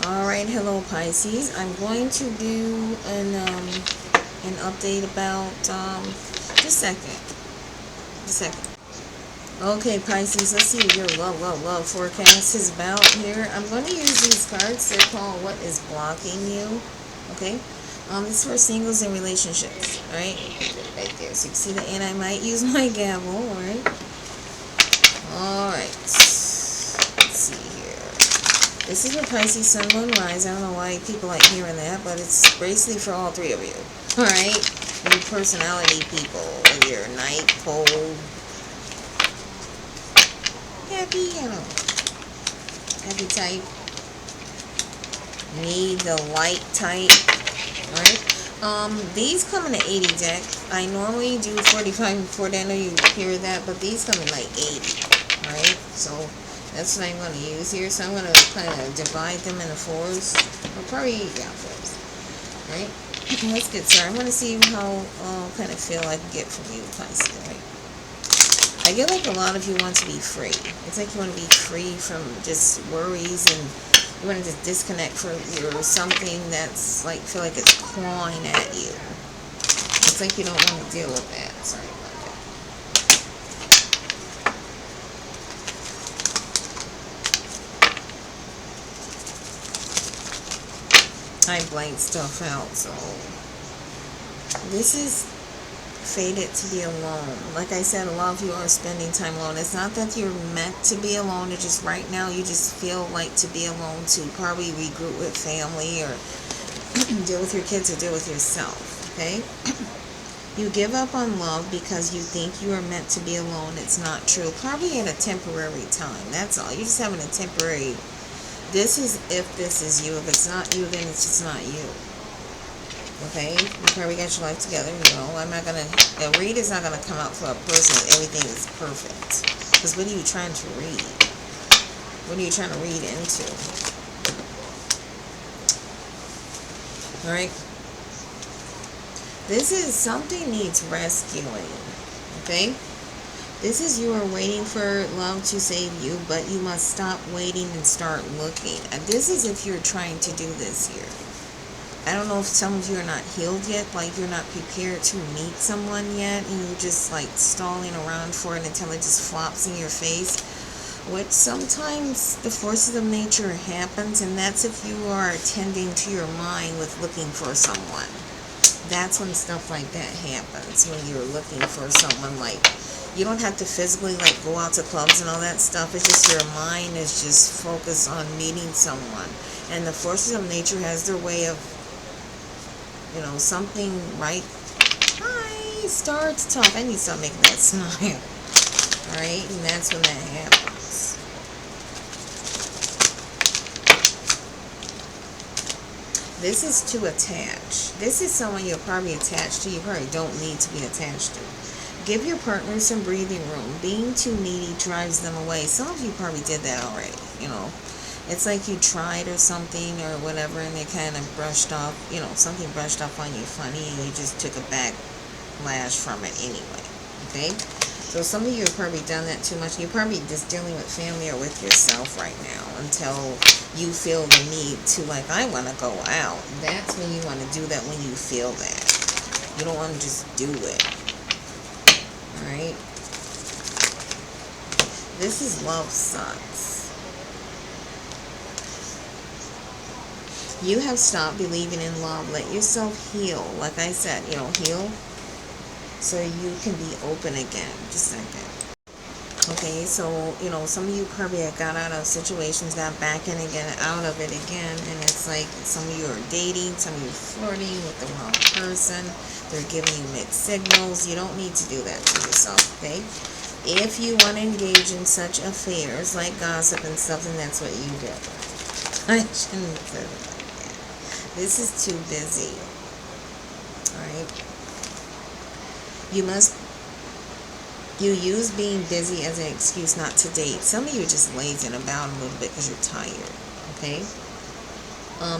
Alright, hello Pisces. I'm going to do an update about just a second. Just a second. Okay, Pisces, let's see what your love forecast is about here. I'm going to use these cards. They're called What is Blocking You. Okay? This is for singles and relationships. Alright? Right there. So you can see the end. I might use my gavel, alright? Alright. Let's see here. This is for Pisces, Sun, Moon, Rise. I don't know why people like hearing that, but it's basically for all three of you. Alright? You personality people. Whether you're night, cold, happy, happy type. Need the light type. Alright? These come in an 80 deck. I normally do 45 and 40. I know you hear that, but these come in like 80. Alright? So that's what I'm going to use here. So I'm going to kind of divide them into fours. Or probably, yeah, fours. Alright? Let's get started. I'm going to see how kind of feel I can get from you, Pisces. Alright? I get like a lot of you want to be free. It's like you want to be free from just worries, and you want to just disconnect from something that's like, feel like it's clawing at you. It's like you don't want to deal with that. Sorry about that. I blanked stuff out, so this is fated to be alone. Like I said, a lot of you are spending time alone. It's not that you're meant to be alone. It's just right now you just feel like to be alone, to probably regroup with family or deal with your kids or deal with yourself. Okay? You give up on love because you think you are meant to be alone. It's not true. Probably at a temporary time. That's all. You're just having a temporary. This is if this is you. If it's not you, then it's just not you. Okay, you probably got your life together. I'm not gonna. A read is not gonna come out for a person that everything is perfect. Because what are you trying to read? What are you trying to read into? All right. This is something needs rescuing. Okay. This is you are waiting for love to save you, but you must stop waiting and start looking. And this is if you're trying to do this here. I don't know if some of you are not healed yet, like you're not prepared to meet someone yet, and you're just like stalling around for it until it just flops in your face. Which sometimes the forces of nature happens, and that's if you are attending to your mind with looking for someone. That's when stuff like that happens, when you're looking for someone. Like, you don't have to physically like go out to clubs and all that stuff. It's just your mind is just focused on meeting someone, and the forces of nature has their way of, something right. Hi, starts talk. I need to stop making that smile. Alright, and that's when that happens. This is to attach. This is someone you're probably attached to. You probably don't need to be attached to. Give your partner some breathing room. Being too needy drives them away. Some of you probably did that already, It's like you tried or something or whatever, and they kind of brushed off, something brushed off on you funny, and you just took a backlash from it anyway, okay? So some of you have probably done that too much. You're probably just dealing with family or with yourself right now until you feel the need to, like, I want to go out. That's when you want to do that, when you feel that. You don't want to just do it, all right? This is love sucks. You have stopped believing in love. Let yourself heal. Like I said, heal so you can be open again. Just a second. Okay, so, some of you probably got out of situations, got back in again, out of it again, and it's like some of you are dating, some of you are flirting with the wrong person. They're giving you mixed signals. You don't need to do that to yourself, okay? If you want to engage in such affairs like gossip and stuff, then that's what you do. I shouldn't have said it. This is too busy. Alright? You use being busy as an excuse not to date. Some of you are just lazing about a little bit because you're tired. Okay?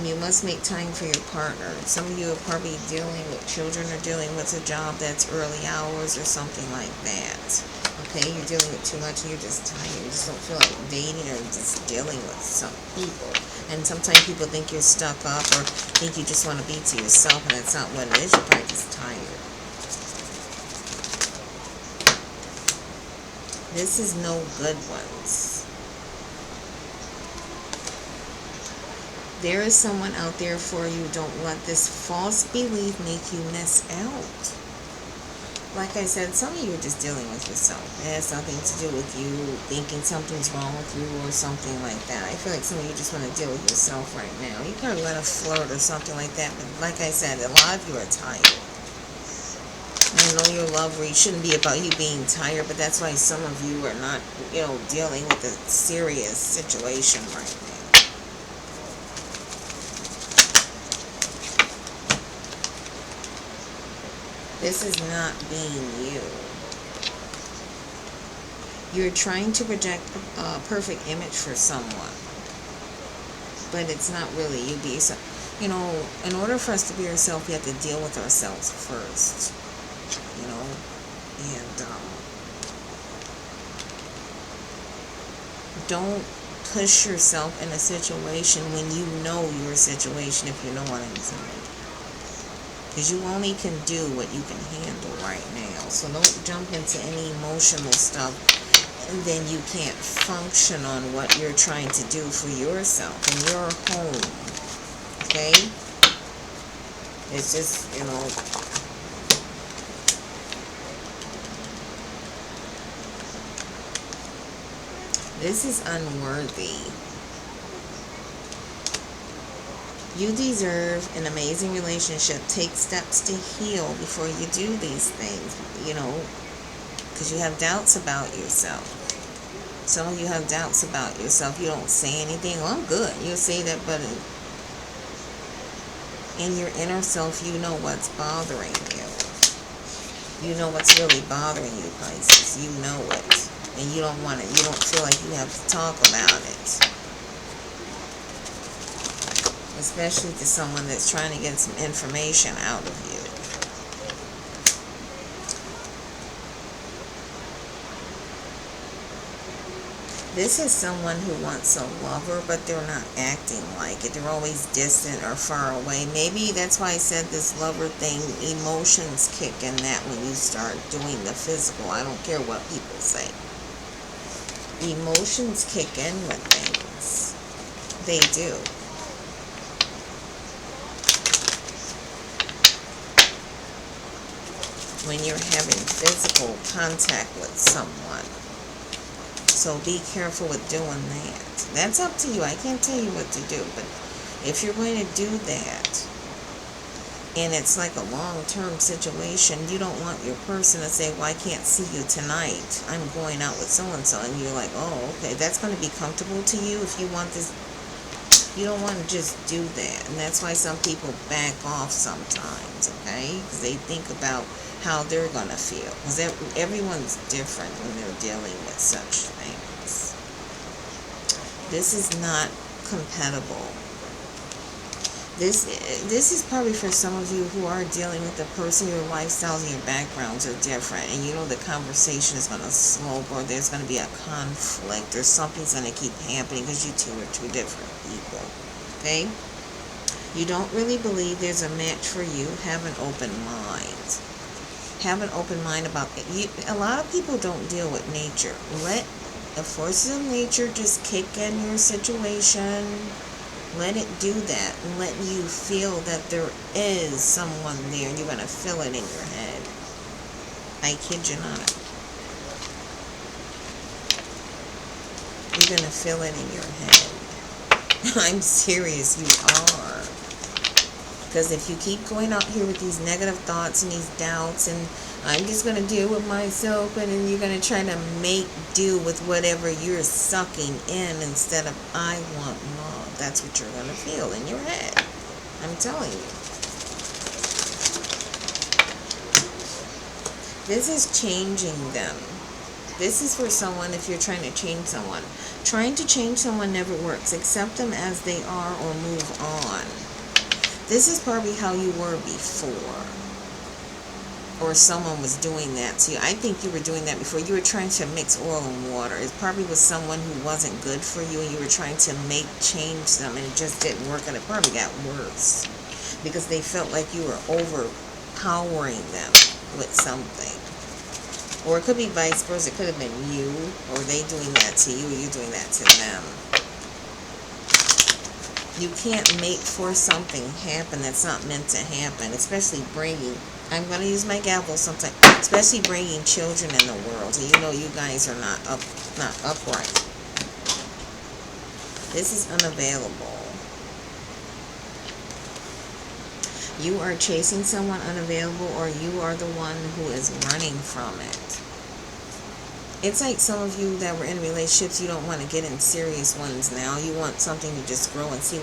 You must make time for your partner. Some of you are probably dealing with children or dealing with a job that's early hours or something like that. Okay? You're dealing with too much and you're just tired. You just don't feel like dating or just dealing with some people. And sometimes people think you're stuck up or think you just want to be to yourself, and that's not what it is. You're probably just tired. This is no good ones. There is someone out there for you. Don't let this false belief make you miss out. Like I said, some of you are just dealing with yourself. It has nothing to do with you thinking something's wrong with you or something like that. I feel like some of you just want to deal with yourself right now. You could let a flirt or something like that, but like I said, a lot of you are tired. I know your love read shouldn't be about you being tired, but that's why some of you are not, dealing with a serious situation right now. This is not being you. You're trying to project a perfect image for someone, but it's not really you. In order for us to be ourselves, we have to deal with ourselves first. And don't push yourself in a situation when you know your situation, if you know what I'm saying. Because you only can do what you can handle right now. So don't jump into any emotional stuff and then you can't function on what you're trying to do for yourself in your home. Okay? It's just, this is unworthy. You deserve an amazing relationship. Take steps to heal before you do these things, because you have doubts about yourself. Some of you have doubts about yourself. You don't say anything. Oh, I'm good. You'll say that, but in your inner self, you know what's bothering you. You know what's really bothering you, Pisces. You know it. And you don't want it. You don't feel like you have to talk about it. Especially to someone that's trying to get some information out of you. This is someone who wants a lover, but they're not acting like it. They're always distant or far away. Maybe that's why I said this lover thing, emotions kick in that when you start doing the physical. I don't care what people say. Emotions kick in with things. They do. When you're having physical contact with someone. So be careful with doing that. That's up to you. I can't tell you what to do, but if you're going to do that, and it's like a long-term situation, you don't want your person to say, well, I can't see you tonight. I'm going out with so-and-so. And you're like, oh, okay, that's going to be comfortable to you if you want this. You don't want to just do that. And that's why some people back off sometimes, okay? Because they think about how they're going to feel. Because everyone's different when they're dealing with such things. This is not compatible. This is probably for some of you who are dealing with a person, your lifestyles and your backgrounds are different, and the conversation is going to slope, or there's going to be a conflict, or something's going to keep happening because you two are two different people. Okay? You don't really believe there's a match for you. Have an open mind. Have an open mind about it. A lot of people don't deal with nature. Let the forces of nature just kick in your situation. Let it do that, and let you feel that there is someone there, and you're going to feel it in your head. I kid you not. You're going to feel it in your head. I'm serious, you are. Because if you keep going out here with these negative thoughts and these doubts, and I'm just going to deal with myself, and then you're going to try to make do with whatever you're sucking in instead of I want love. That's what you're going to feel in your head. I'm telling you. This is changing them. This is for someone if you're trying to change someone. Trying to change someone never works. Accept them as they are or move on. This is probably how you were before. or someone was doing that to you. I think you were doing that before. You were trying to mix oil and water. It probably was someone who wasn't good for you, and you were trying to change them, and it just didn't work, and it probably got worse because they felt like you were overpowering them with something. Or it could be vice versa. It could have been you, or they doing that to you, or you doing that to them. You can't force something happen that's not meant to happen, especially bringing, I'm going to use my gavel sometimes, especially bringing children in the world, and you know you guys are not upright. This is unavailable. You are chasing someone unavailable, or you are the one who is running from it. It's like some of you that were in relationships, you don't want to get in serious ones now. You want something to just grow and see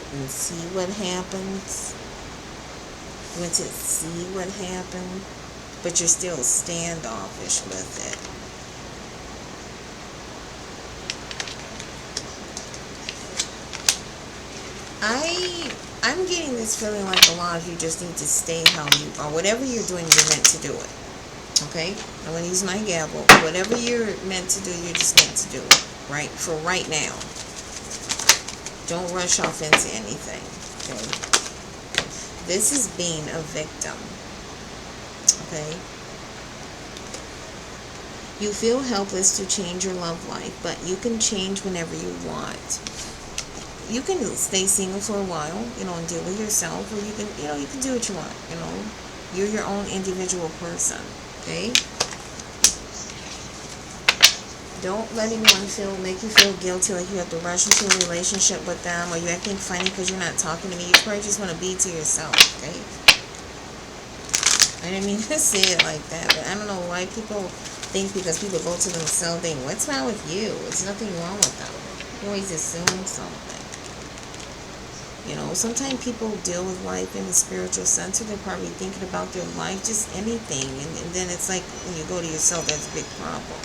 what happens. You want to see what happened, but you're still standoffish with it. I'm getting this feeling like a lot of you just need to stay how you are. Whatever you're doing, you're meant to do it. Okay? I'm going to use my gavel. Whatever you're meant to do, you're just meant to do it. Right? For right now. Don't rush off into anything. Okay? This is being a victim. Okay? You feel helpless to change your love life, but you can change whenever you want. You can stay single for a while, and deal with yourself, or you can do what you want, You're your own individual person. Okay? Don't let anyone make you feel guilty like you have to rush into a relationship with them, or you're acting funny because you're not talking to me. You probably just want to be to yourself, okay? I didn't mean to say it like that, but I don't know why people think because people go to themselves, what's wrong with you? There's nothing wrong with them. You always assume something. Sometimes people deal with life in a spiritual sense, or they're probably thinking about their life, just anything, and then it's like when you go to yourself, that's a big problem.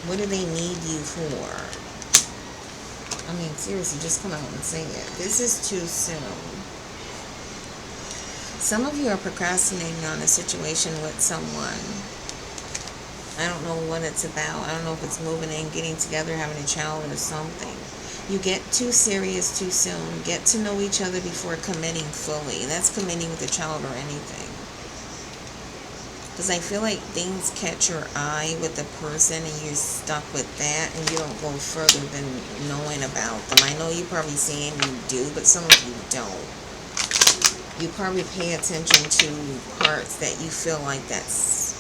What do they need you for? I mean, seriously, just come out and say it. This is too soon. Some of you are procrastinating on a situation with someone. I don't know what it's about. I don't know if it's moving in, getting together, having a child, or something. You get too serious too soon. Get to know each other before committing fully. And that's committing with a child or anything. Because I feel like things catch your eye with the person and you're stuck with that and you don't go further than knowing about them. I know you're probably saying you do, but some of you don't. You probably pay attention to parts that you feel like that's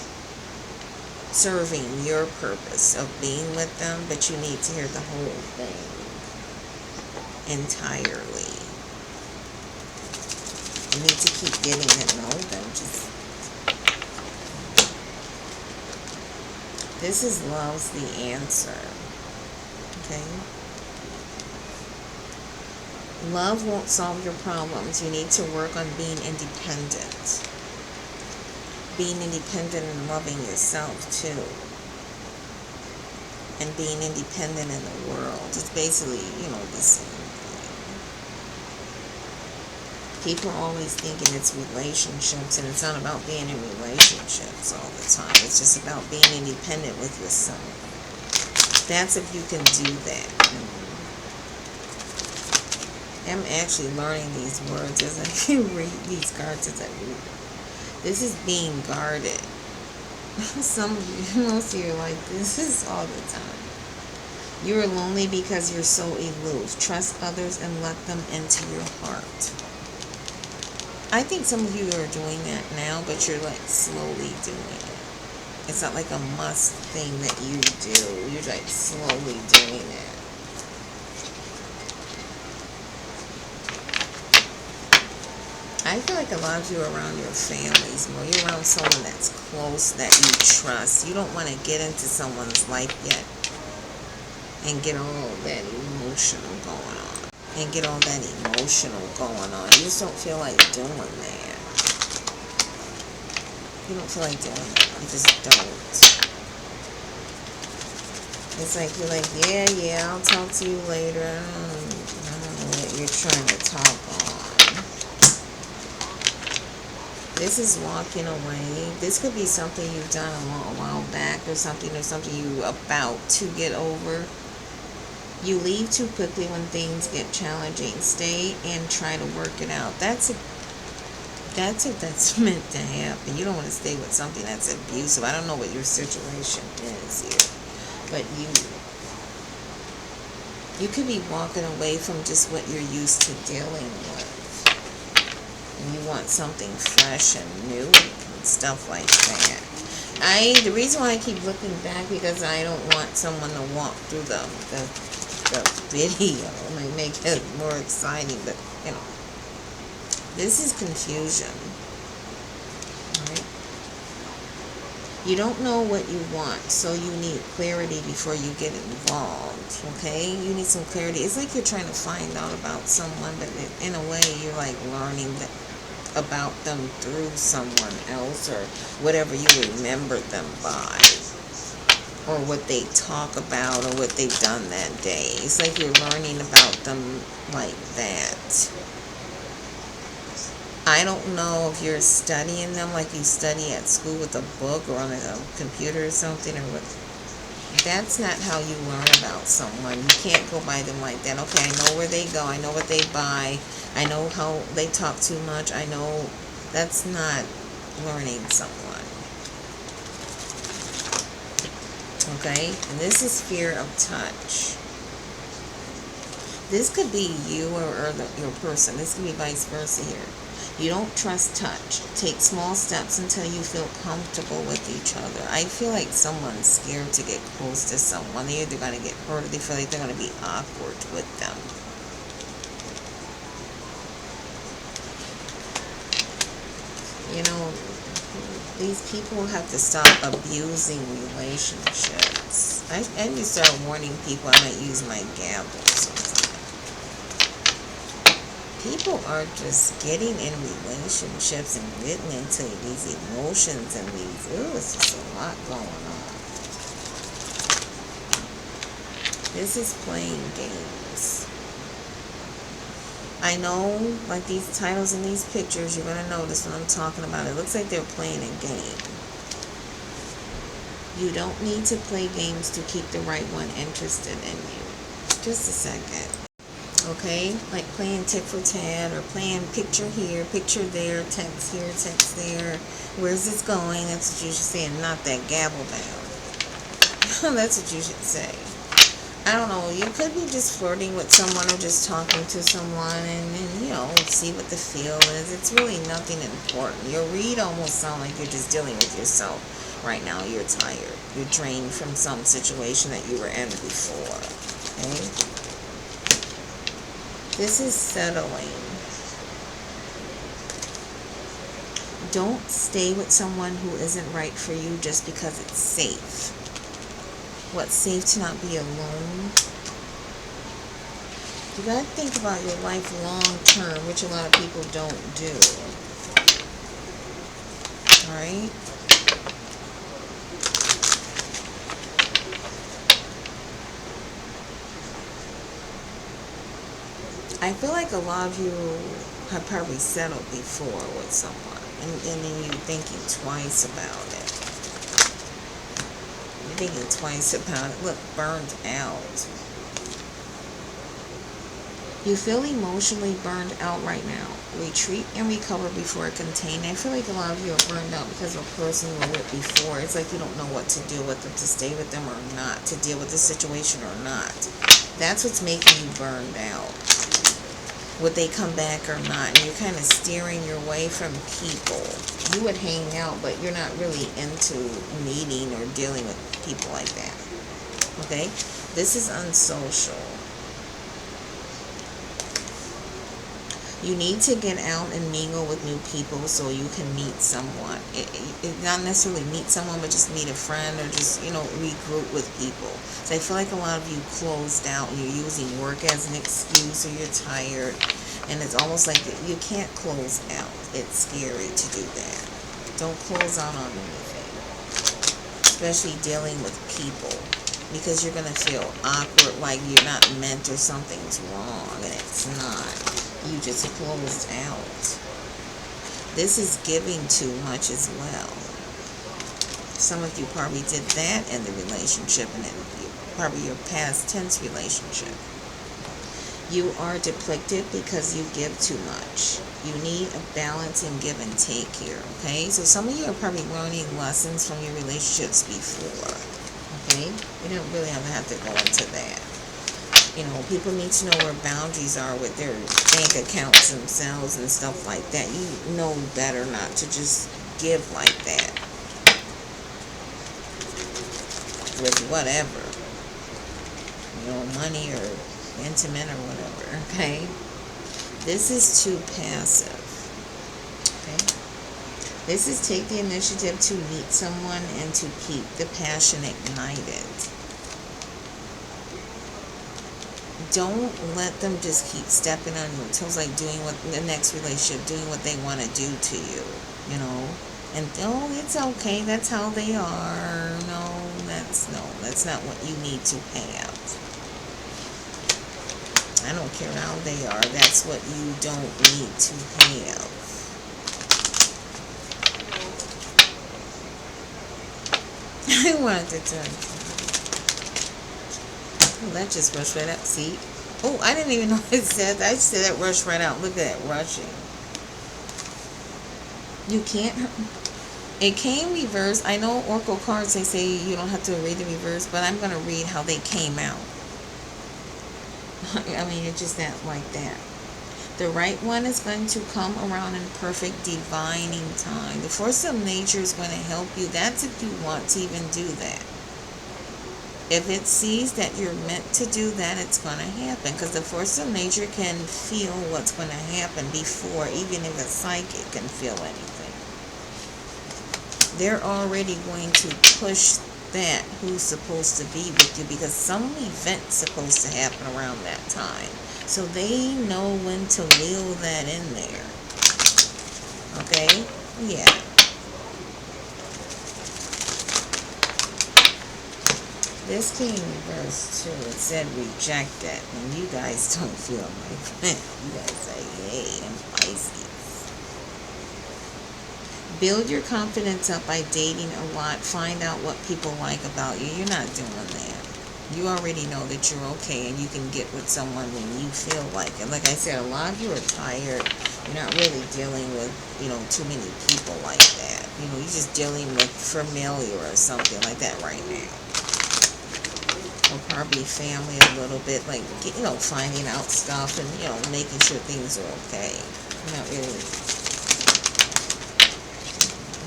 serving your purpose of being with them, but you need to hear the whole thing entirely. You need to keep getting to know them. This is love's the answer. Okay? Love won't solve your problems. You need to work on being independent. Being independent and loving yourself too. And being independent in the world. It's basically, the same thing. People are always thinking it's relationships, and it's not about being in relationships all the time. It's just about being independent with yourself. That's if you can do that. I'm actually learning these words as I read these cards as I read them. This is being guarded. Some of you, most of you are like, this is all the time. You're lonely because you're so aloof. Trust others and let them into your heart. I think some of you are doing that now, but you're like slowly doing it. It's not like a must thing that you do. You're like slowly doing it. I feel like a lot of you are around your families more. You're around someone that's close, that you trust. You don't want to get into someone's life yet and get all that emotional going on. You just don't feel like doing that. You don't feel like doing that. You just don't. It's like you're like, yeah, I'll talk to you later. I don't know what you're trying to talk on. This is walking away. This could be something you've done a while back, or something you about to get over. You leave too quickly when things get challenging. Stay and try to work it out. That's if that's meant to happen. You don't want to stay with something that's abusive. I don't know what your situation is here, but you could be walking away from just what you're used to dealing with, and you want something fresh and new and stuff like that. The reason why I keep looking back, because I don't want someone to walk through the video. It might make it more exciting, but this is confusion. Right? You don't know what you want, so you need clarity before you get involved. Okay? You need some clarity. It's like you're trying to find out about someone, but in a way you're like learning about them through someone else, or whatever you remember them by, or what they talk about, or what they've done that day. It's like you're learning about them like that. I don't know if you're studying them like you study at school with a book or on a computer or something, or what. That's not how you learn about someone. You can't go by them like that. Okay, I know where they go. I know what they buy. I know how they talk too much. I know. That's not learning someone. Okay? And this is fear of touch. This could be you or your person. This could be vice versa here. You don't trust touch. Take small steps until you feel comfortable with each other. I feel like someone's scared to get close to someone. They're either going to get hurt, or they feel like they're going to be awkward with them. These people have to stop abusing relationships. I need to start warning people. I might use my gavel sometimes. People are just getting in relationships and getting into these emotions and it's just a lot going on. This is playing games. I know, like these titles and these pictures, you're going to notice what I'm talking about. It looks like they're playing a game. You don't need to play games to keep the right one interested in you. Just a second. Okay, like playing tit for tat, or playing picture here, picture there, text here, text there. Where's this going? That's what you should say, and not that gavel down. That's what you should say. I don't know, you could be just flirting with someone, or just talking to someone, and see what the feel is. It's really nothing important. Your read almost sounds like you're just dealing with yourself right now. You're tired. You're drained from some situation that you were in before. Okay? This is settling. Don't stay with someone who isn't right for you just because it's safe. What's safe to not be alone? You gotta think about your life long term, which a lot of people don't do. Alright? I feel like a lot of you have probably settled before with someone, and then you're thinking twice about it. You're thinking twice about it. Look, burned out. You feel emotionally burned out right now. Retreat and recover before containing. I feel like a lot of you are burned out because of a person you were with before. It's like you don't know what to do with them, to stay with them or not, to deal with the situation or not. That's what's making you burned out. Would they come back or not? And you're kind of steering your way from people. You would hang out, but you're not really into meeting or dealing with people like that. Okay? This is unsocial. You need to get out and mingle with new people so you can meet someone. Not necessarily meet someone, but just meet a friend, or just, regroup with people. So I feel like a lot of you closed out. You're using work as an excuse, or you're tired. And it's almost like you can't close out. It's scary to do that. Don't close out on anything. Especially dealing with people. Because you're going to feel awkward, like you're not meant, or something's wrong. And it's not. You just closed out. This is giving too much as well. Some of you probably did that in the relationship, and probably your past tense relationship. You are depleted because you give too much. You need a balance and give and take here, okay? So some of you are probably learning lessons from your relationships before, okay? You don't really have to go into that. You know, people need to know where boundaries are with their bank accounts themselves and stuff like that. You know better not to just give like that with whatever, you know, money or intimate or whatever, okay? This is too passive, okay? This is take the initiative to meet someone and to keep the passion ignited. Don't let them just keep stepping on your toes, like doing what the next relationship, doing what they want to do to you, you know. And oh, it's okay, that's how they are. No, that's not what you need to have. I don't care how they are. That's what you don't need to have. I wanted to tell you. Oh, that just rushed right out. See? Oh, I didn't even know it said that. I just said that rushed right out. Look at that rushing. You can't. It came reversed. I know Oracle cards, they say you don't have to read the reverse, but I'm going to read how they came out. I mean, it's just not like that. The right one is going to come around in perfect divining time. The force of nature is going to help you. That's if you want to even do that. If it sees that you're meant to do that, it's going to happen. Because the force of nature can feel what's going to happen before, even if a psychic can feel anything. They're already going to push that who's supposed to be with you, because some event's supposed to happen around that time. So they know when to wheel that in there. Okay? Yeah. This came reversed too. It said reject it. And you guys don't feel like that. You guys say, hey, I'm Pisces. Build your confidence up by dating a lot. Find out what people like about you. You're not doing that. You already know that you're okay and you can get with someone when you feel like it. Like I said, a lot of you are tired. You're not really dealing with, you know, too many people like that. You know, you're just dealing with familiar or something like that right now. Or probably family a little bit, like, you know, finding out stuff and, you know, making sure things are okay. Not really.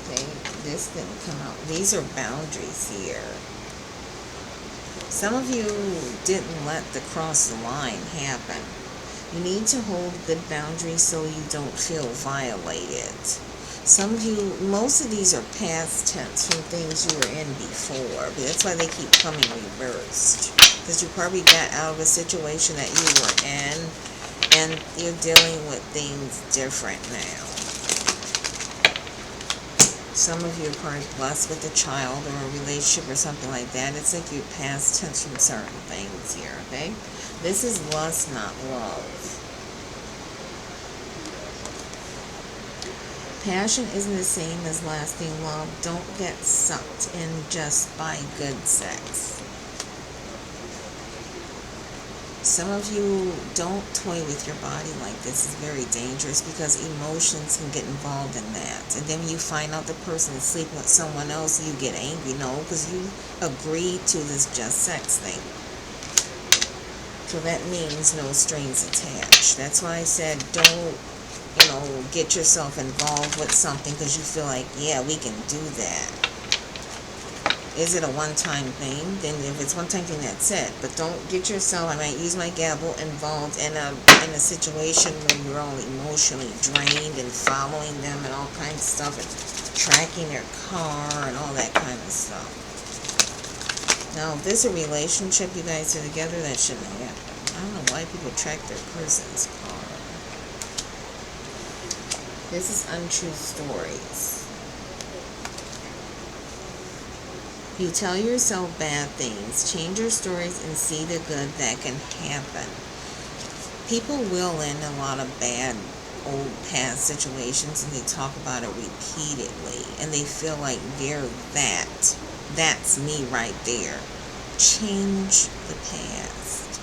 Okay, this didn't come out. These are boundaries here. Some of you didn't let the cross the line happen. You need to hold good boundaries so you don't feel violated. Some of you, most of these are past tense from things you were in before, but that's why they keep coming reversed. Because you probably got out of a situation that you were in, and you're dealing with things different now. Some of you are probably blessed with a child or a relationship or something like that. It's like you're past tense from certain things here, okay? This is lust, not love. Passion isn't the same as lasting love. Don't get sucked in just by good sex. Some of you don't toy with your body like this. It's very dangerous because emotions can get involved in that. And then when you find out the person is sleeping with someone else, you get angry. No, because you agreed to this just sex thing. So that means no strings attached. That's why I said don't, you know, get yourself involved with something because you feel like, yeah, we can do that. Is it a one-time thing? Then if it's one-time thing, that's it. But don't get yourself, I might use my gavel, involved in a situation where you're all emotionally drained and following them and all kinds of stuff and tracking their car and all that kind of stuff. Now, if there's a relationship you guys are together, that shouldn't happen. I don't know why people track their person's car. This is untrue stories. You tell yourself bad things. Change your stories and see the good that can happen. People will in a lot of bad old past situations and they talk about it repeatedly and they feel like they're that. That's me right there. Change the past.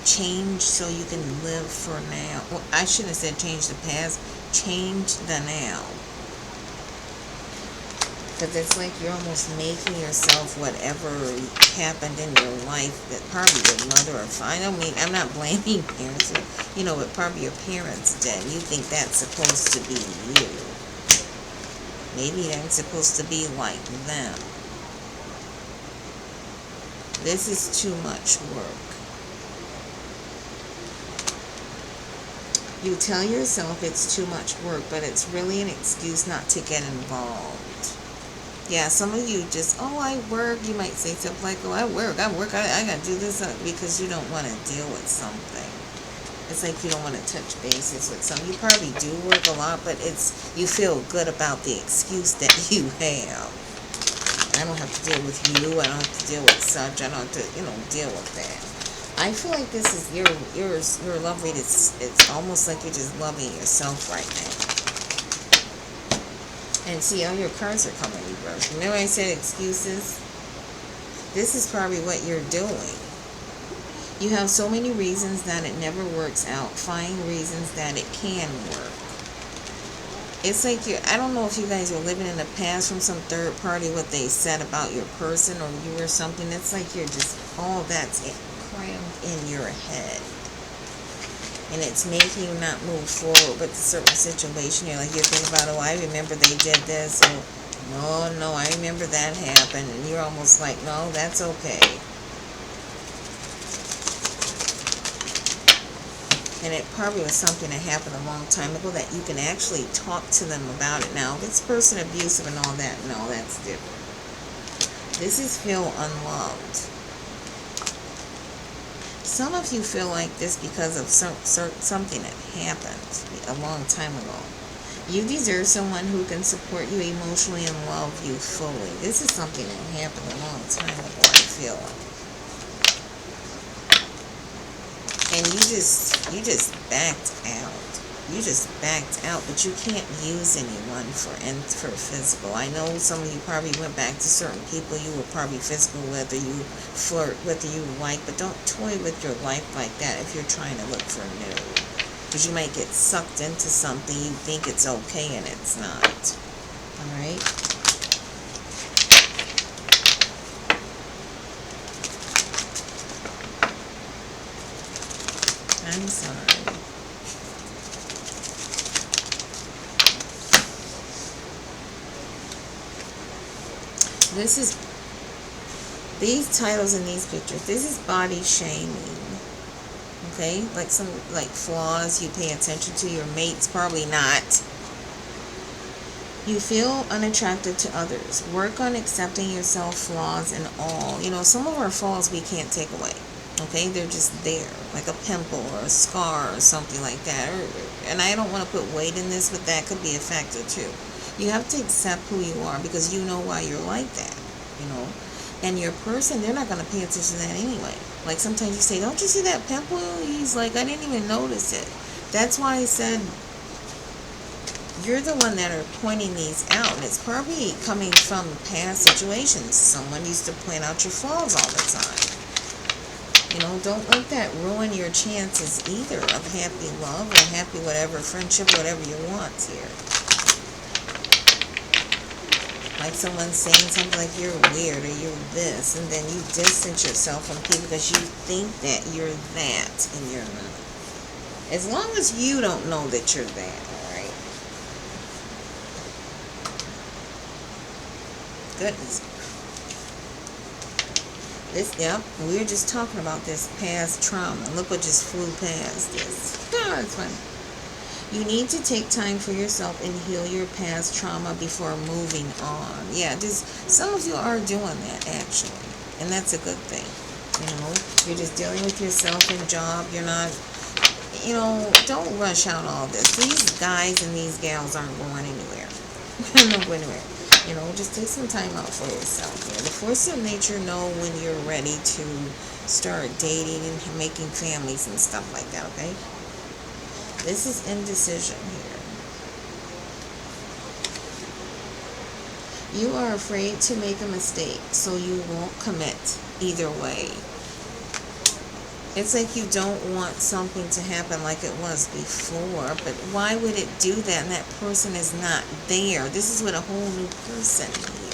Change so you can live for now. Well, I shouldn't have said change the past. Change the now. Because it's like you're almost making yourself whatever happened in your life that probably your mother or father. I mean, I'm not blaming parents. But probably your parents did. You think that's supposed to be you. Maybe I'm supposed to be like them. This is too much work. You tell yourself it's too much work, but it's really an excuse not to get involved. Yeah, some of you just, I work. You might say something like, I work, I got to do this because you don't want to deal with something. It's like you don't want to touch bases with something. You probably do work a lot, but you feel good about the excuse that you have. I don't have to deal with you. I don't have to deal with such. I don't have to, deal with that. I feel like this is your love rate. It's almost like you're just loving yourself right now. And see, all your cards are coming reversed. Remember I said excuses? This is probably what you're doing. You have so many reasons that it never works out. Find reasons that it can work. It's like I don't know if you guys were living in the past from some third party, what they said about your person or you or something. It's like you're just, all that's crammed in your head. And it's making you not move forward with a certain situation. You're thinking about, I remember they did this. Or, no, I remember that happened. And you're almost like, no, that's okay. And it probably was something that happened a long time ago that you can actually talk to them about it now. If it's person abusive and all that, no, that's different. This is feel unloved. Some of you feel like this because of something that happened a long time ago. You deserve someone who can support you emotionally and love you fully. This is something that happened a long time ago, I feel like. And you just backed out. You just backed out, but you can't use anyone for physical. I know some of you probably went back to certain people you were probably physical with, or you flirt with, or you like, but don't toy with your life like that if you're trying to look for new. Because you might get sucked into something you think it's okay and it's not. Alright? I'm sorry. These titles in these pictures, this is body shaming. Okay? Like flaws you pay attention to. Your mate's probably not. You feel unattractive to others. Work on accepting yourself, flaws and all. Some of our flaws we can't take away. Okay? They're just there. Like a pimple or a scar or something like that. And I don't want to put weight in this, but that could be a factor too. You have to accept who you are because you know why you're like that, And your person, they're not going to pay attention to that anyway. Like sometimes you say, don't you see that pimple? He's like, I didn't even notice it. That's why I said, you're the one that are pointing these out. And it's probably coming from past situations. Someone used to point out your flaws all the time. Don't let that ruin your chances either of happy love or happy whatever, friendship, whatever you want here. Like someone saying something like you're weird or you're this, and then you distance yourself from people because you think that you're that and you're not. As long as you don't know that you're that, alright? Goodness. We were just talking about this past trauma. Look what just flew past this. Oh, it's funny. You need to take time for yourself and heal your past trauma before moving on. Yeah, some of you are doing that, actually. And that's a good thing. You're just dealing with yourself and job. You're not, don't rush out all this. These guys and these gals aren't going anywhere. They're not going anywhere. Just take some time out for yourself. The force of nature know when you're ready to start dating and making families and stuff like that, okay? This is indecision here. You are afraid to make a mistake, so you won't commit either way. It's like you don't want something to happen like it was before, but why would it do that and that person is not there? This is with a whole new person here.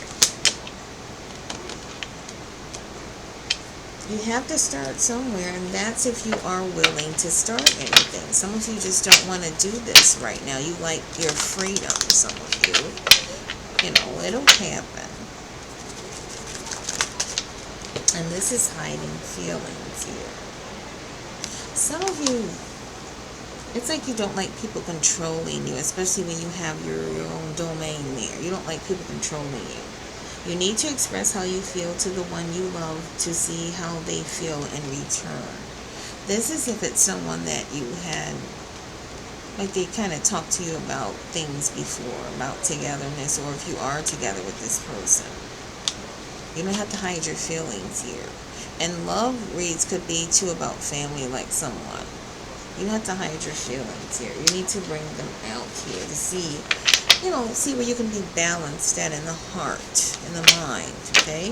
You have to start somewhere, and that's if you are willing to start anything. Some of you just don't want to do this right now. You like your freedom, some of you. You know, it'll happen. And this is hiding feelings here. Some of you, it's like you don't like people controlling you, especially when you have your own domain there. You don't like people controlling you. You need to express how you feel to the one you love to see how they feel in return. This is if it's someone that you had, like they kind of talked to you about things before, about togetherness, or if you are together with this person. You don't have to hide your feelings here. And love reads could be too about family, like someone. You don't have to hide your feelings here. You need to bring them out here to see, you know, see where you can be balanced at in the heart, in the mind, okay?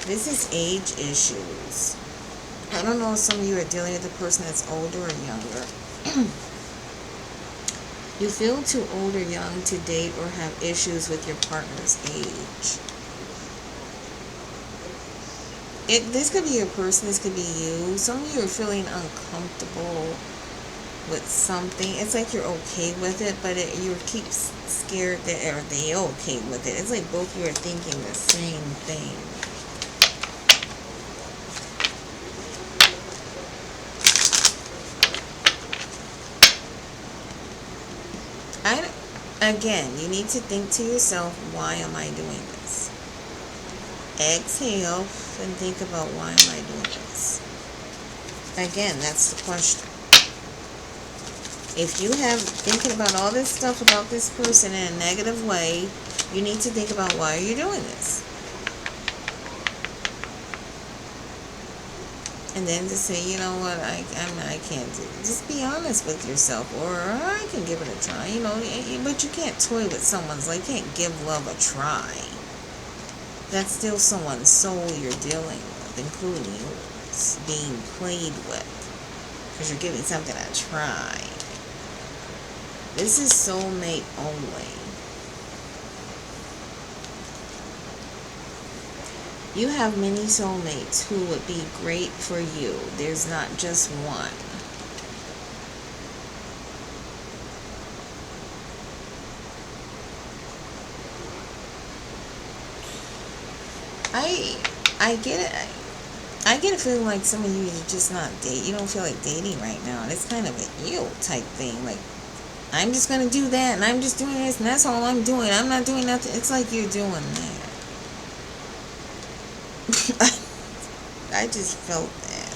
This is age issues. I don't know if some of you are dealing with a person that's older or younger. You feel too old or young to date or have issues with your partner's age. This could be your person, this could be you. Some of you are feeling uncomfortable with something. It's like you're okay with it, but you keep scared that are they okay with it. It's like both of you are thinking the same thing. Again, you need to think to yourself, why am I doing this? Exhale and think about, why am I doing this? Again, that's the question. If you have thinking about all this stuff about this person in a negative way, you need to think about, why are you doing this? And then to say, you know what, I can't do it. Just be honest with yourself, or I can give it a try, you know. But you can't toy with someone's life. You can't give love a try. That's still someone's soul you're dealing with, including yours, being played with, because you're giving something a try. This is soulmate only. You have many soulmates who would be great for you. There's not just one. I get it. I get a feeling like some of you are just not dating. You don't feel like dating right now. And it's kind of an ew type thing. Like, I'm just going to do that, and I'm just doing this, and that's all I'm doing. I'm not doing nothing. It's like you're doing that. I just felt that.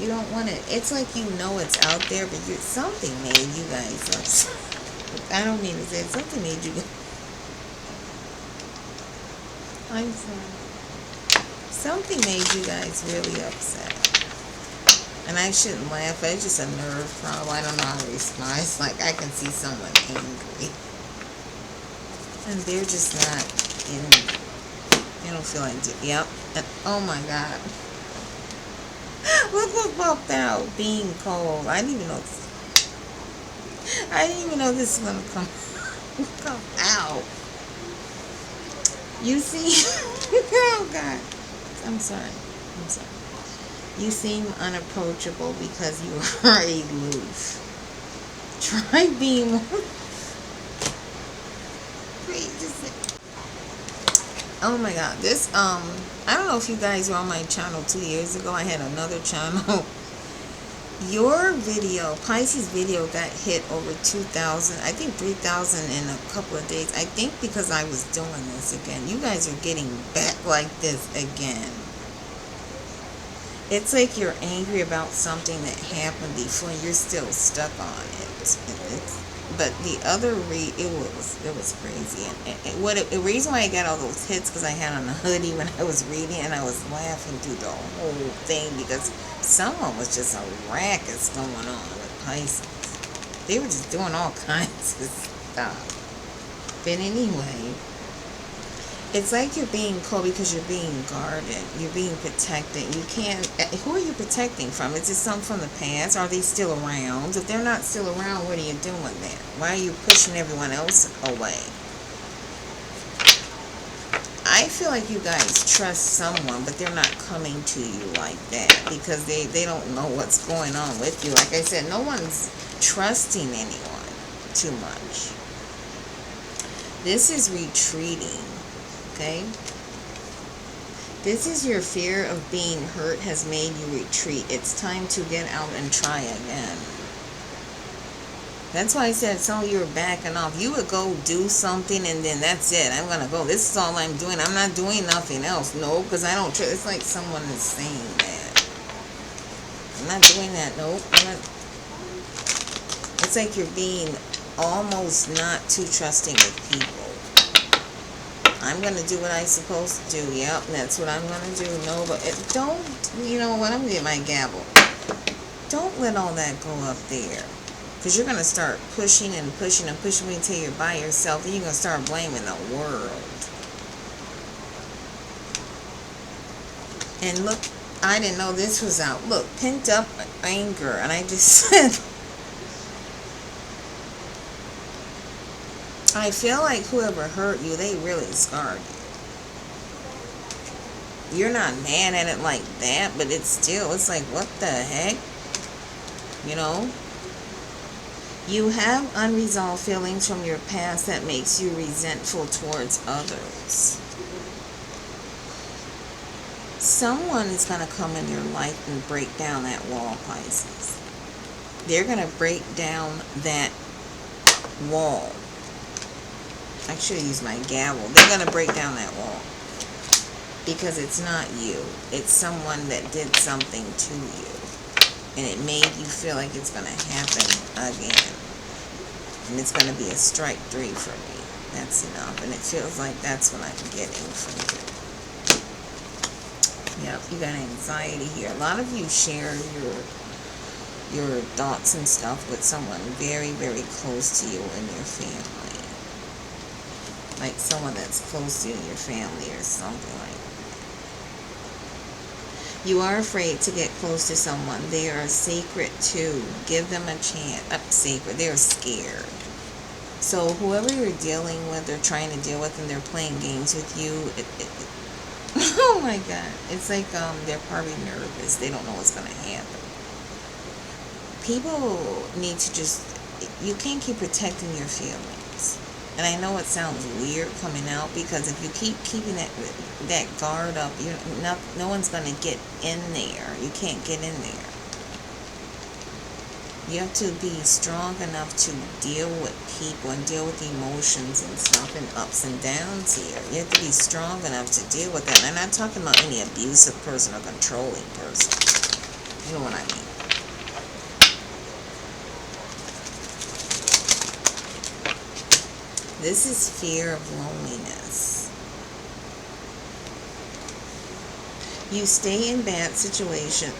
You don't want it. It's like you know it's out there, but something made you guys upset. I don't mean to say it. Something made you. I'm sorry. Something made you guys really upset. And I shouldn't laugh. It's just a nerve problem. I don't know how to respond. It's like I can see someone angry. And they're just not in. You don't feel like, yep. And, oh my God. Look what popped out. Being cold. I didn't even know. I didn't even know this was gonna come out. You see? Oh God. I'm sorry. I'm sorry. You seem unapproachable because you are aloof. Try being more. Oh my God, this, I don't know if you guys were on my channel 2 years ago. I had another channel. Your video, Pisces video, got hit over 2,000, I think 3,000 in a couple of days. I think because I was doing this again. You guys are getting back like this again. It's like you're angry about something that happened before. You're still stuck on it. But the other it was crazy, and the reason why I got all those hits because I had on a hoodie when I was reading, and I was laughing through the whole thing because someone was just a racket going on with Pisces. They were just doing all kinds of stuff. But anyway, it's like you're being called because you're being guarded. You're being protected. You can't. Who are you protecting from? Is it some from the past? Are they still around? If they're not still around, what are you doing there? Why are you pushing everyone else away? I feel like you guys trust someone, but they're not coming to you like that because they don't know what's going on with you. Like I said, no one's trusting anyone too much. This is retreating. Okay? This is your fear of being hurt has made you retreat. It's time to get out and try again. That's why I said some of you are backing off. You would go do something and then that's it. I'm going to go. This is all I'm doing. I'm not doing nothing else. No, because I don't trust. It's like someone is saying that. I'm not doing that. Nope. It's like you're being almost not too trusting with people. I'm going to do what I'm supposed to do. Yep, that's what I'm going to do. No, but don't, you know what, I'm going to get my gavel. Don't let all that go up there. Because you're going to start pushing and pushing and pushing until you're by yourself. And you're going to start blaming the world. And look, I didn't know this was out. Look, pent up anger. And I just said, I feel like whoever hurt you, they really scarred you. You're not mad at it like that, but it's like, what the heck? You know? You have unresolved feelings from your past that makes you resentful towards others. Someone is going to come in your life and break down that wall, Pisces. They're going to break down that wall. I should have used my gavel. They're going to break down that wall. Because it's not you. It's someone that did something to you. And it made you feel like it's going to happen again. And it's going to be a strike 3 for me. That's enough. And it feels like that's what I'm getting from you. Yep, you got anxiety here. A lot of you share your thoughts and stuff with someone very, very close to you in your family. Like someone that's close to you in your family or something like that. You are afraid to get close to someone. They are sacred too. Give them a chance. Sacred. They're scared. So whoever you're dealing with or trying to deal with and they're playing games with you, oh my God. It's like they're probably nervous. They don't know what's going to happen. People need to just, you can't keep protecting your feelings. And I know it sounds weird coming out because if you keep keeping that guard up, no one's going to get in there. You can't get in there. You have to be strong enough to deal with people and deal with emotions and stuff and ups and downs here. You have to be strong enough to deal with that. And I'm not talking about any abusive person or controlling person. You know what I mean? This is fear of loneliness. You stay in bad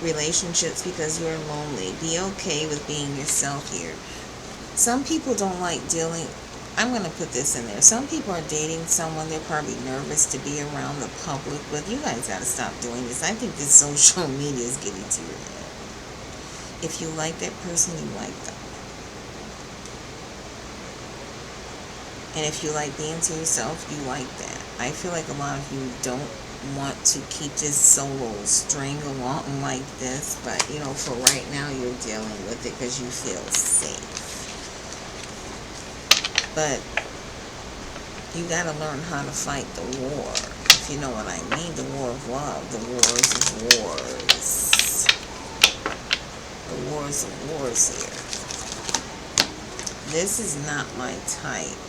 relationships because you're lonely. Be okay with being yourself here. Some people don't like dealing, I'm going to put this in there. Some people are dating someone they're probably nervous to be around the public with. You guys got to stop doing this. I think this social media is getting to your head. If you like that person, you like them. And if you like being to yourself, you like that. I feel like a lot of you don't want to keep this solo string along like this. But, you know, for right now, you're dealing with it because you feel safe. But you got to learn how to fight the war. If you know what I mean. The war of love. The wars of wars. The wars of wars here. This is not my type.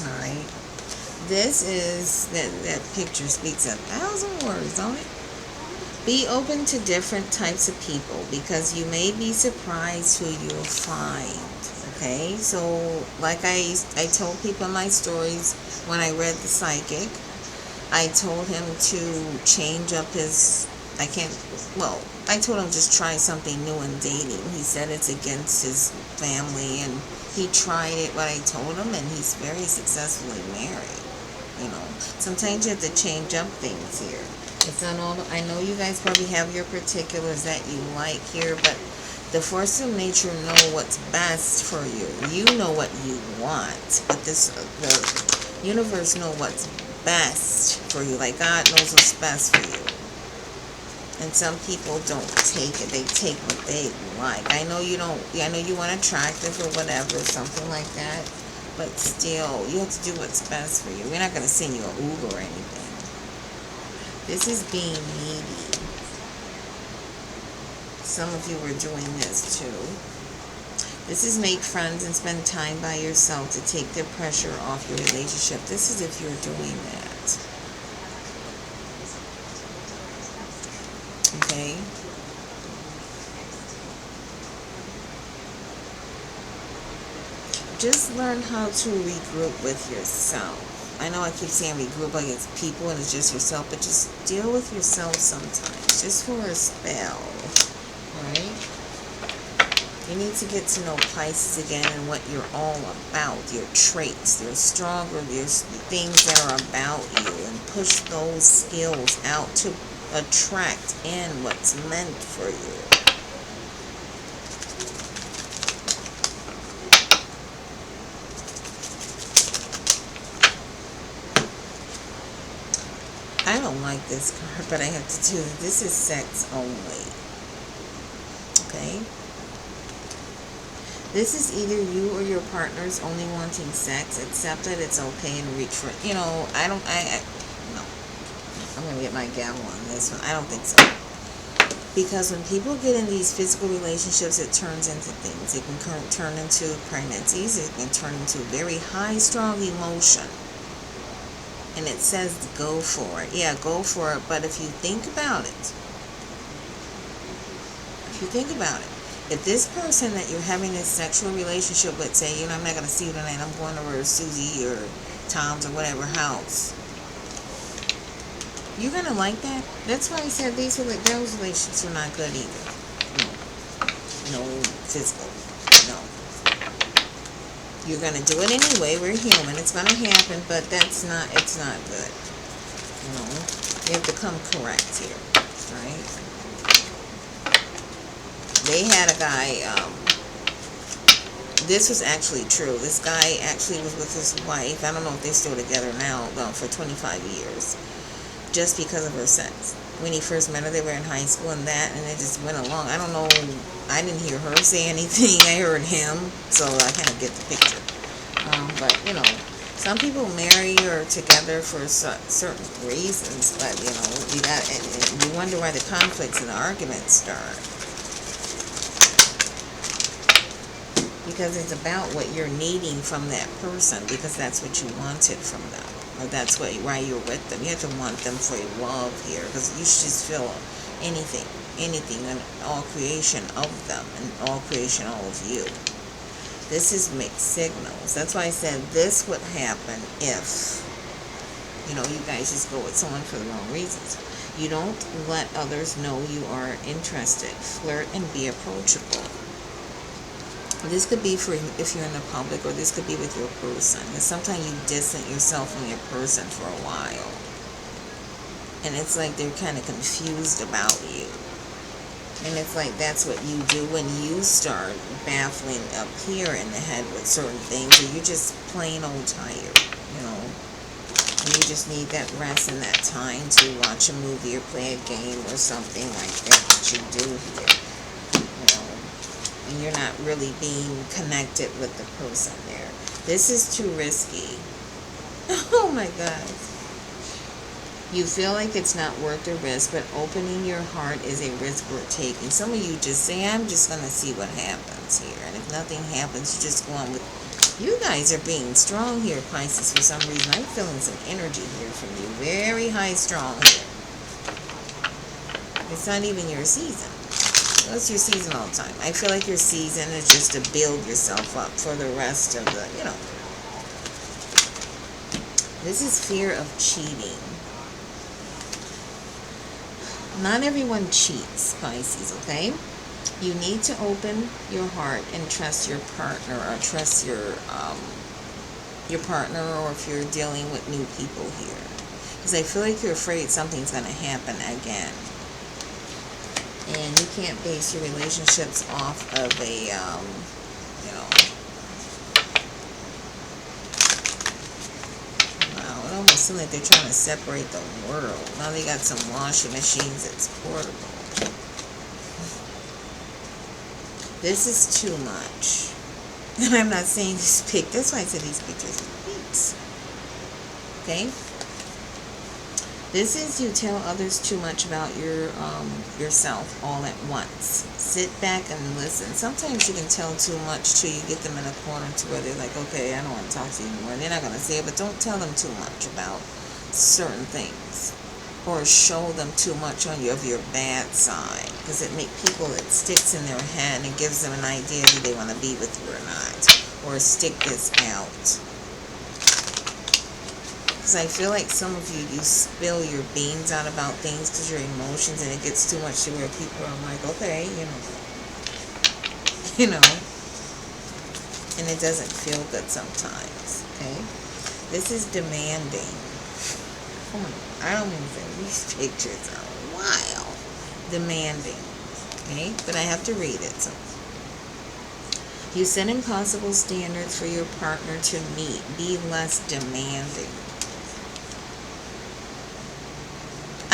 Alright, this is, that picture speaks 1,000 words, don't it? Be open to different types of people because you may be surprised who you'll find. Okay, so like I told people in my stories when I read the psychic, I told him to change up his, I can't, well, I told him just try something new in dating. He said it's against his family, and he tried it, what I told him, and he's very successfully married. You know, sometimes you have to change up things here. It's not all, I know you guys probably have your particulars that you like here, but the force of nature know what's best for you. You know what you want, but the universe know what's best for you. Like God knows what's best for you. And some people don't take it. They take what they like. I know you don't. I know you want attractive or whatever, something like that. But still, you have to do what's best for you. We're not going to send you an Uber or anything. This is being needy. Some of you are doing this too. This is make friends and spend time by yourself to take the pressure off your relationship. This is if you're doing that. Okay? Just learn how to regroup with yourself. I know I keep saying regroup like it's people and it's just yourself, but just deal with yourself sometimes, just for a spell. Alright? You need to get to know Pisces again and what you're all about, your traits, your stronger, your things that are about you, and push those skills out to attract in what's meant for you. I don't like this card, but I have to do it. This is sex only. Okay? This is either you or your partner's only wanting sex. Accept that it's okay and reach for it. You know, no. I'm going to get my gavel on this one. I don't think so. Because when people get in these physical relationships, it turns into things. It can turn into pregnancies. It can turn into very high, strong emotion. And it says go for it. Yeah, go for it. But if you think about it, if this person that you're having this sexual relationship with, say, you know, I'm not going to see you tonight, I'm going over to Susie or Tom's or whatever house, you're going to like that? That's why I said those relationships are not good either. No physical. No. You're going to do it anyway. We're human. It's going to happen, but it's not good. You know, you have to come correct here, right? They had a guy, this was actually true. This guy actually was with his wife. I don't know if they're still together now, for 25 years. Just because of her sex. When he first met her, they were in high school and it just went along. I don't know, I didn't hear her say anything. I heard him, so I kind of get the picture. But, you know, some people marry or together for certain reasons, but, you know, you wonder why the conflicts and the arguments start. Because it's about what you're needing from that person, because that's what you wanted from them. Or that's why you're with them. You have to want them for love here, because you should just feel anything, and all creation of them, and all creation all of you. This is mixed signals. That's why I said this would happen if, you know, you guys just go with someone for the wrong reasons. You don't let others know you are interested. Flirt and be approachable. This could be for if you're in the public, or this could be with your person. And sometimes you distance yourself from your person for a while. And it's like they're kind of confused about you. And it's like that's what you do when you start baffling up here in the head with certain things, or you're just plain old tired, you know. And you just need that rest and that time to watch a movie or play a game or something like that you do here. And you're not really being connected with the person there. This is too risky. Oh my God. You feel like it's not worth the risk, but opening your heart is a risk worth taking. Some of you just say, I'm just going to see what happens here. And if nothing happens, you just go on with. You guys are being strong here, Pisces, for some reason. I'm feeling some energy here from you. Very high strong here. It's not even your season. Well, it's your season all the time. I feel like your season is just to build yourself up for the rest of the, This is fear of cheating. Not everyone cheats, Pisces, okay? You need to open your heart and trust your partner, or trust your partner, or if you're dealing with new people here. Because I feel like you're afraid something's going to happen again. And you can't base your relationships off of a, wow, it almost seems like they're trying to separate the world. Now they got some washing machines that's portable. This is too much. And I'm not saying this pic. That's why I said these pictures are pics. Okay? This is you tell others too much about yourself all at once. Sit back and listen. Sometimes you can tell too much till you get them in a corner to where they're like, okay, I don't want to talk to you anymore. They're not going to say it, but don't tell them too much about certain things. Or show them too much of your bad side. Because it makes people, it sticks in their head and it gives them an idea that they want to be with you or not. Or stick this out. Because I feel like some of you spill your beans out about things because your emotions, and it gets too much to where people are like, okay, and it doesn't feel good sometimes, okay? This is demanding. Oh my God, I don't even think these pictures are wild. Demanding, okay? But I have to read it, so. You set impossible standards for your partner to meet. Be less demanding.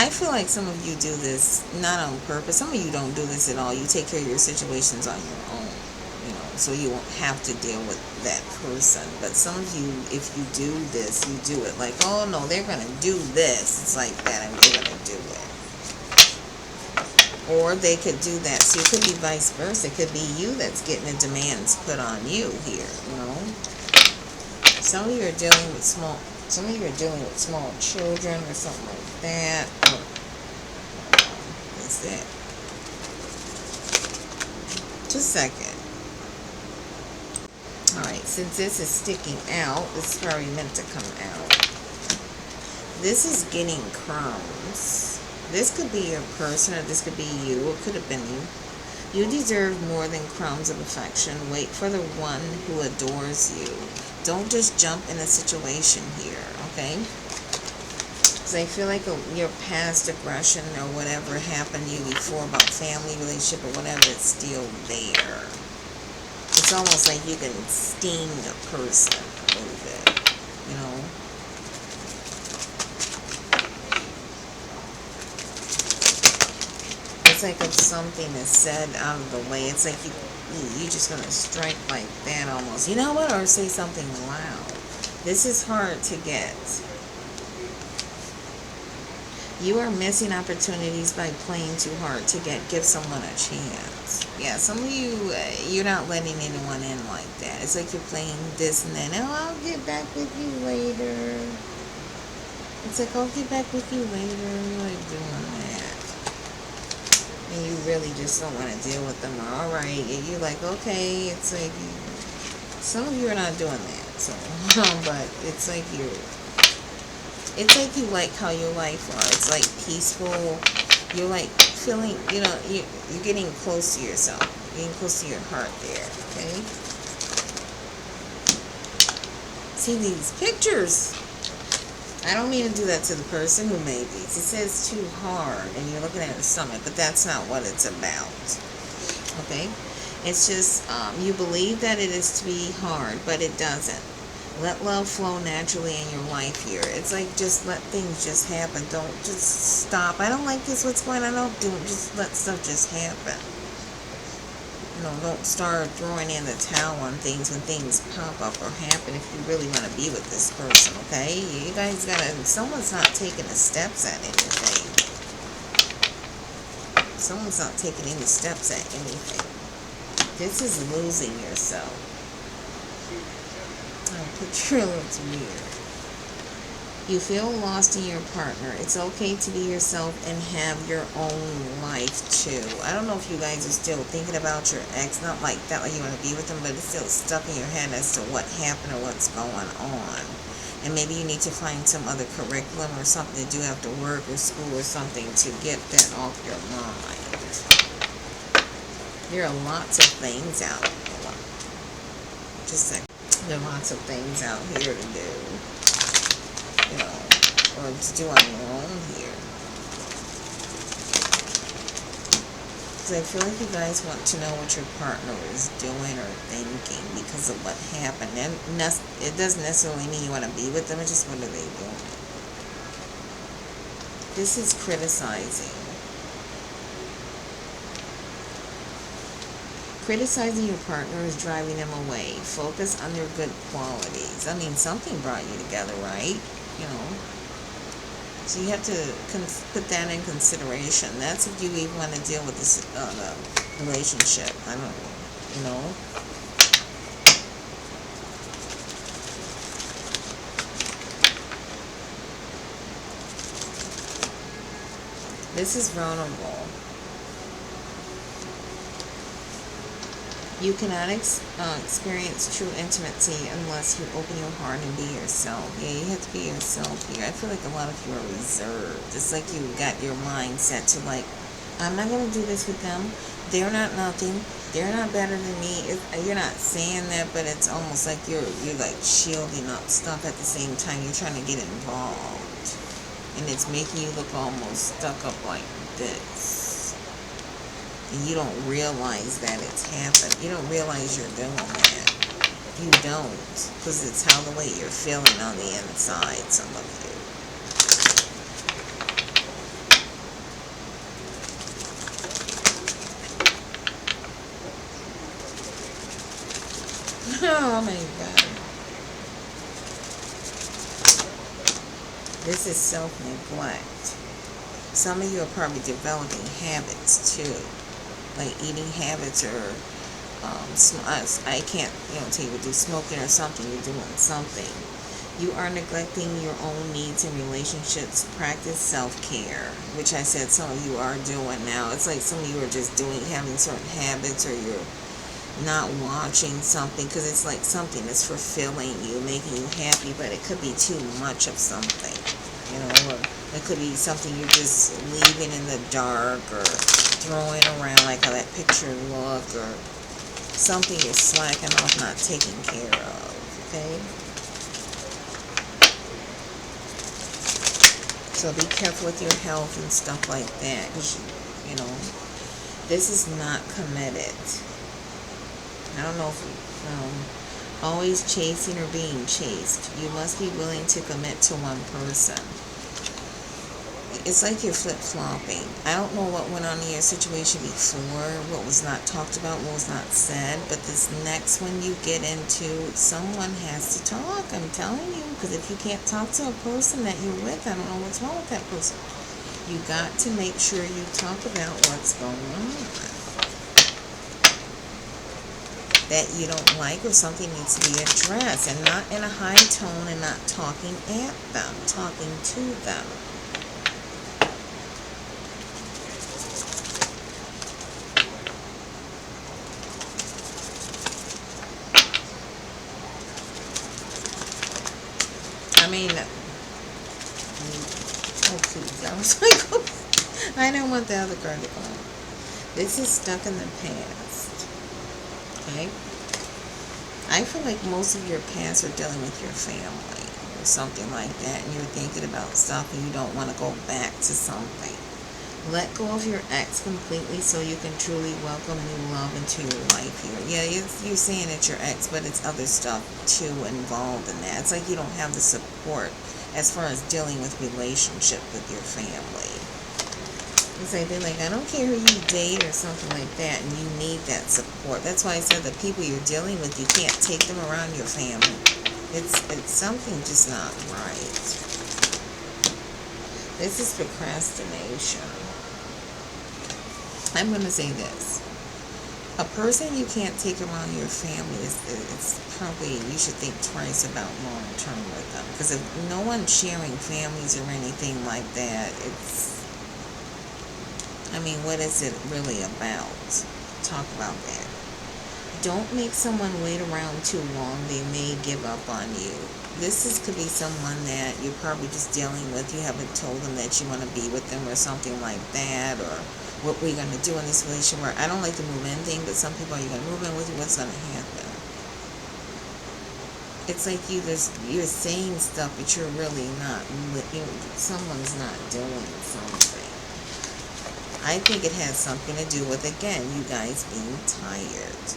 I feel like some of you do this not on purpose. Some of you don't do this at all. You take care of your situations on your own, so you won't have to deal with that person. But some of you, if you do this, you do it like, oh no, they're going to do this. It's like that, and they're going to do it. Or they could do that. So it could be vice versa. It could be you that's getting the demands put on you here, Some of you are dealing with small children or something like that. What's that? Just a second. Alright, since this is sticking out, this is probably meant to come out. This is getting crumbs. This could be your person, or this could be you. It could have been you. You deserve more than crumbs of affection. Wait for the one who adores you. Don't just jump in a situation here, okay? Because I feel like your past aggression or whatever happened to you before about family relationship or whatever, it's still there. It's almost like you can sting a person a little bit, It's like if something is said out of the way, it's like you're just going to strike like that almost. You know what? Or say something loud. This is hard to get. You are missing opportunities by playing too hard to give someone a chance. Yeah, some of you, you're not letting anyone in like that. It's like you're playing this and then, oh, I'll get back with you later. It's like, I'll get back with you later. You're like doing that. And you really just don't want to deal with them. Alright, and you're like, okay, it's like, some of you are not doing that. So, but it's like you like how your life are. It's like peaceful. You're like feeling, you're getting close to yourself. Getting close to your heart there, okay? See these pictures? I don't mean to do that to the person who made these. It says too hard, and you're looking at her stomach, but that's not what it's about, okay? It's just, you believe that it is to be hard, but it doesn't. Let love flow naturally in your life here. It's like, just let things just happen. Don't just stop. I don't like this. What's going on? Don't do it. Just let stuff just happen. Don't start throwing in the towel on things when things pop up or happen if you really want to be with this person, okay? You guys gotta, someone's not taking the steps at anything. Someone's not taking any steps at anything. This is losing yourself. Oh, picture looks weird. You feel lost in your partner. It's okay to be yourself and have your own life too. I don't know if you guys are still thinking about your ex. Not like that, like you want to be with them, but it's still stuck in your head as to what happened or what's going on. And maybe you need to find some other curriculum or something to do after work or school or something to get that off your mind. There are lots of things out. Just a second. There are lots of things out here to do. You know, or to do on your own here. Because I feel like you guys want to know what your partner is doing or thinking because of what happened. And it doesn't necessarily mean you want to be with them, it's just what are they doing. This is criticizing. Criticizing your partner is driving them away. Focus on their good qualities. I mean, something brought you together, right? You know, so you have to put that in consideration. That's if you even want to deal with this relationship. I don't know, you know. This is vulnerable. You cannot experience true intimacy unless you open your heart and be yourself. Yeah, you have to be yourself here. I feel like a lot of you are reserved. It's like you got your mind set to like, I'm not going to do this with them. They're not nothing. They're not better than me. You're not saying that, but it's almost like you're like shielding up stuff at the same time. You're trying to get involved. And it's making you look almost stuck up like this. And you don't realize that it's happened. You don't realize you're doing that. You don't. Because it's how the way you're feeling on the inside, some of you. Oh my God. This is self-neglect. Some of you are probably developing habits too. Like eating habits or I can't tell you to do smoking or something. You're doing something. You are neglecting your own needs in relationships. Practice self-care, which I said some of you are doing now. It's like some of you are just having certain habits, or you're not watching something because it's like something that's fulfilling you, making you happy, but it could be too much of something, or it could be something you're just leaving in the dark or throwing around, like how that picture look, or something you're slacking off, not taking care of, okay? So be careful with your health and stuff like that, because, this is not committed. I don't know if always chasing or being chased. You must be willing to commit to one person. It's like you're flip-flopping. I don't know what went on in your situation before, what was not talked about, what was not said, but this next one you get into, someone has to talk, I'm telling you, because if you can't talk to a person that you're with, I don't know what's wrong with that person. You got to make sure you talk about what's going on that you don't like, or something needs to be addressed, and not in a high tone, and not talking at them, talking to them. I was like, I don't want the other card to come out. This is stuck in the past. Okay? I feel like most of your past are dealing with your family or something like that, and you're thinking about stuff and you don't want to go back to something. Let go of your ex completely so you can truly welcome new love into your life here. Yeah, you're saying it's your ex, but it's other stuff too involved in that. It's like you don't have the support as far as dealing with relationship with your family. It's like they're like, I don't care who you date or something like that, and you need that support. That's why I said the people you're dealing with, you can't take them around your family. It's something just not right. This is procrastination. I'm going to say this. A person you can't take around your family it's probably, you should think twice about long term with them. Because if no one's sharing families or anything like that, I mean, what is it really about? Talk about that. Don't make someone wait around too long. They may give up on you. Could be someone that you're probably just dealing with. You haven't told them that you want to be with them or something like that, or what we're going to do in this relationship. Where I don't like the move in thing, but some people, are you going to move in with you? What's going to happen? It's like you're saying stuff, but you're really not. Someone's not doing something. I think it has something to do with, again, you guys being tired.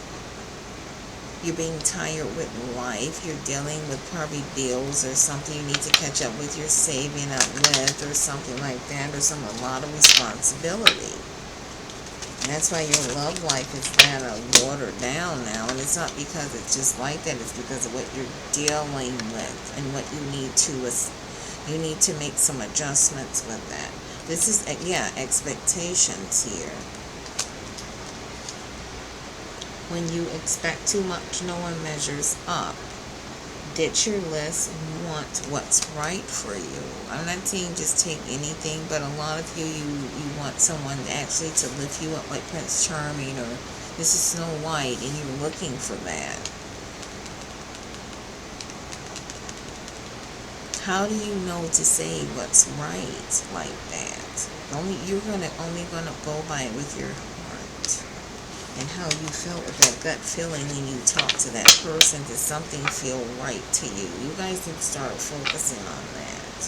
You're being tired with life. You're dealing with probably bills or something you need to catch up with. You're saving up with or something like that, or a lot of responsibility. And that's why your love life is kind of watered down now. And it's not because it's just like that. It's because of what you're dealing with and what you need to make some adjustments with that. This is, expectations here. When you expect too much, no one measures up. Ditch your list. Want what's right for you. I'm not saying just take anything, but a lot of you want someone actually to lift you up, like Prince Charming, or this is Snow White, and you're looking for that. How do you know to say what's right like that? You're only gonna go by it with your heart. And how you felt with that gut feeling when you talk to that person. Does something feel right to you? You guys need to start focusing on that.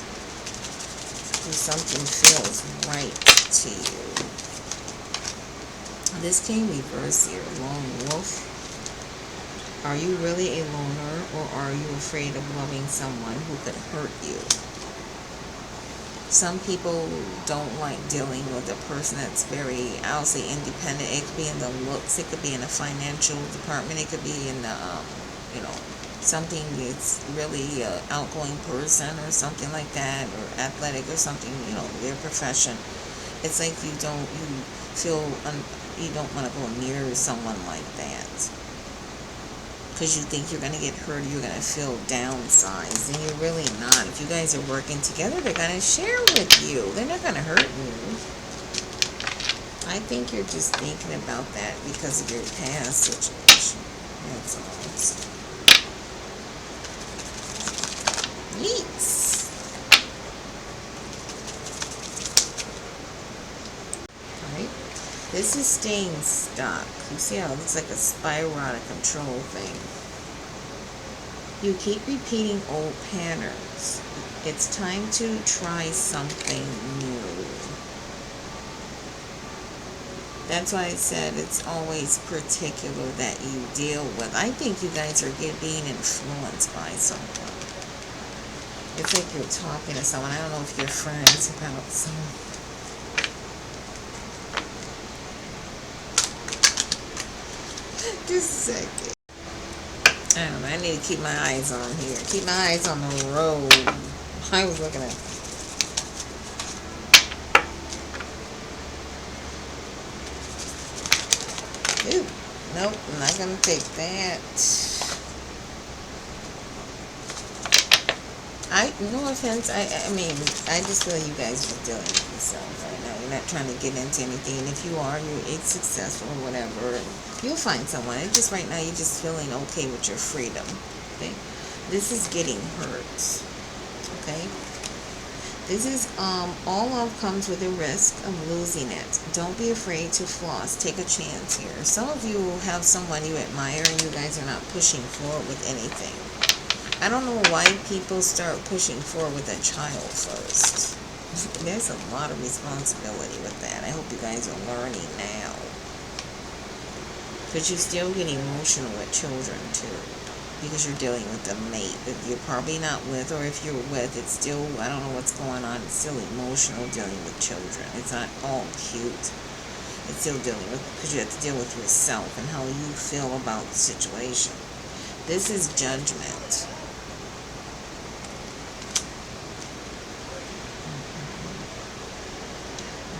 Does something feels right to you? This came reverse here. Lone wolf. Are you really a loner, or are you afraid of loving someone who could hurt you? Some people don't like dealing with a person that's very, I'll say, independent. It could be in the looks, it could be in the financial department, it could be in the, something that's really an outgoing person or something like that, or athletic or something, their profession. It's like you don't want to go near someone like that. Because you think you're going to get hurt, or you're going to feel downsized, and you're really not. If you guys are working together, they're going to share with you. They're not going to hurt you. I think you're just thinking about that because of your past situation. That's all. Yeeks. Alright. This is staying stuck. You see how it looks like a spiral out of control thing. You keep repeating old patterns. It's time to try something new. That's why I said it's always particular that you deal with. I think you guys are being influenced by someone. It's like you're talking to someone. I don't know if you're friends about someone. Just a second. I don't know. I need to keep my eyes on here. Keep my eyes on the road. I was looking at. Ooh, nope. I'm not gonna take that. No offense. I mean, I just feel you guys are dealing with yourself right now. You're not trying to get into anything. And if you are, it's successful or whatever. You'll find someone. It's just right now you're just feeling okay with your freedom. Okay? This is getting hurt. Okay? This is, all love comes with a risk of losing it. Don't be afraid to floss. Take a chance here. Some of you have someone you admire and you guys are not pushing forward with anything. I don't know why people start pushing forward with a child first. There's a lot of responsibility with that. I hope you guys are learning now. But you still get emotional with children too, because you're dealing with a mate that you're probably not with, or if you're with, it's still, I don't know what's going on, it's still emotional dealing with children. It's not all cute. It's still dealing with, because you have to deal with yourself and how you feel about the situation. This is judgment.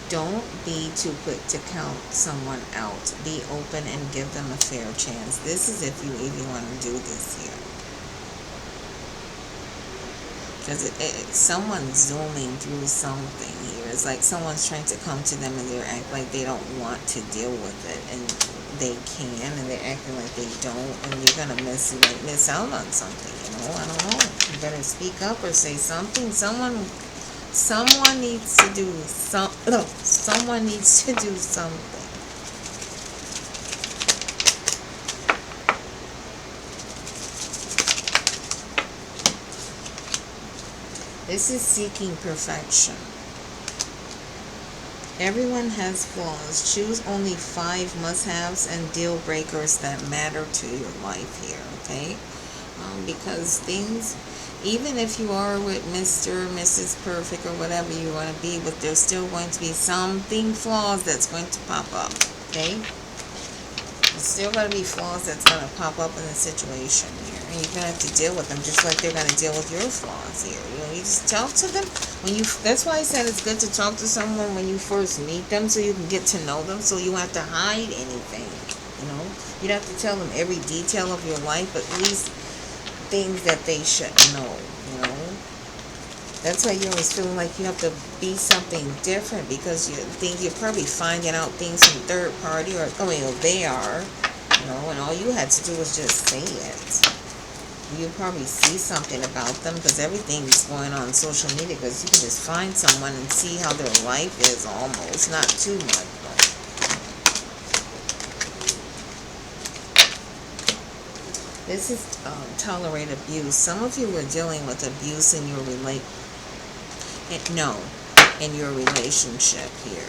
Don't be too quick to count someone out. Be open and give them a fair chance. This is if you even want to do this here. Because someone's zooming through something here. It's like someone's trying to come to them and they act like they don't want to deal with it. And they can, and they're acting like they don't. And you're going to miss out on something, I don't know. You better speak up or say something. Someone needs to do someone needs to do something. This is seeking perfection. Everyone has flaws. Choose only 5 must-haves and deal breakers that matter to your life here, okay? Because things, even if you are with Mr. or Mrs. Perfect or whatever you want to be with, there's still going to be something flaws that's going to pop up, okay? There's still going to be flaws that's going to pop up in the situation here. And you're going to have to deal with them just like they're going to deal with your flaws here. You just talk to them. That's why I said it's good to talk to someone when you first meet them so you can get to know them, so you don't have to hide anything, You don't have to tell them every detail of your life, but at least things that they should know, That's why you always feel like you have to be something different, because you think you're probably finding out things from third party, or they are, and all you had to do was just say it. You probably see something about them, because everything's going on social media, because you can just find someone and see how their life is almost, not too much. This is tolerate abuse. Some of you are dealing with abuse in your in your relationship here.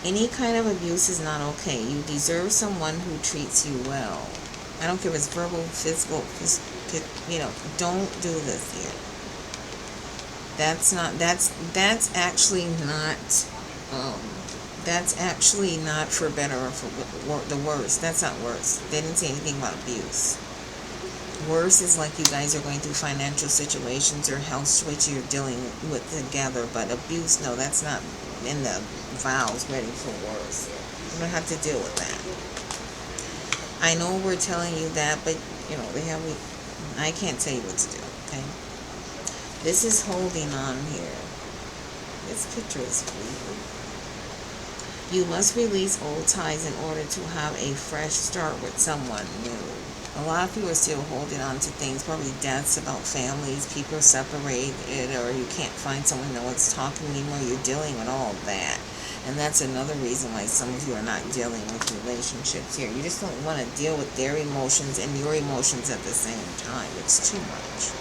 Any kind of abuse is not okay. You deserve someone who treats you well. I don't care if it's verbal, physical, don't do this here. That's actually not for better or for the worse. That's not worse. They didn't say anything about abuse. Worse is like you guys are going through financial situations or health situations you're dealing with together. But abuse, no, that's not in the vows ready for worse. You don't have to deal with that. I know we're telling you that, but I can't tell you what to do, okay? This is holding on here. This picture is weird. You must release old ties in order to have a fresh start with someone new. A lot of people are still holding on to things, probably deaths about families, people are separated, or you can't find someone that wants talking anymore. You're dealing with all of that. And that's another reason why some of you are not dealing with relationships here. You just don't want to deal with their emotions and your emotions at the same time. It's too much.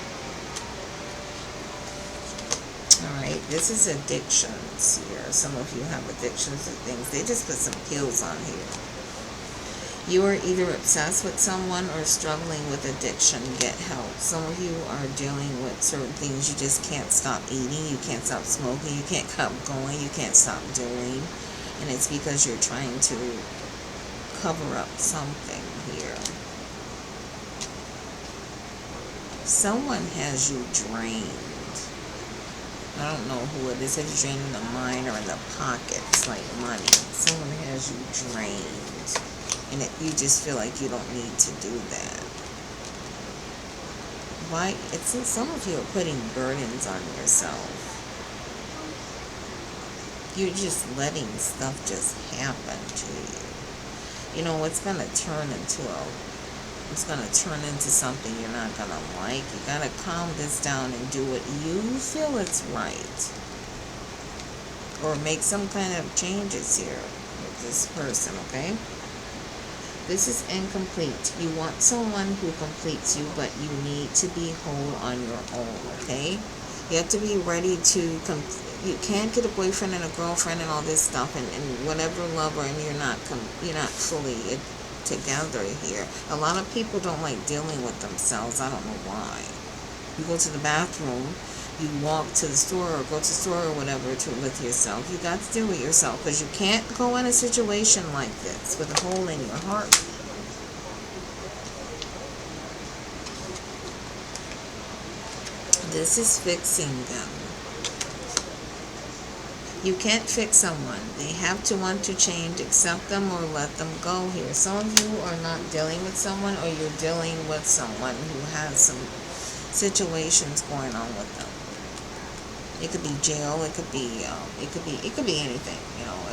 Alright, this is addictions here. Some of you have addictions to things. They just put some pills on here. You are either obsessed with someone or struggling with addiction. Get help. Some of you are dealing with certain things. You just can't stop eating. You can't stop smoking. You can't stop going. You can't stop doing. And it's because you're trying to cover up something here. Someone has you drained. I don't know who it is. If you're drained in the mind or in the pockets, like money. Someone has you drained. And you just feel like you don't need to do that. Why? Some of you are putting burdens on yourself. You're just letting stuff just happen to you. It's going to turn into something you're not going to like. You got to calm this down and do what you feel it's right. Or make some kind of changes here with this person, okay? This is incomplete. You want someone who completes you, but you need to be whole on your own, okay? You have to be ready to you can't get a boyfriend and a girlfriend and all this stuff and whatever lover, and you're not fully together here. A lot of people don't like dealing with themselves. I don't know why. You go to the bathroom, you walk to the store or go to the store or whatever with yourself. You got to deal with yourself, because you can't go in a situation like this with a hole in your heart. This is fixing them. You can't fix someone. They have to want to change. Accept them or let them go here. Some of you are not dealing with someone, or you're dealing with someone who has some situations going on with them. It could be jail. It could be anything,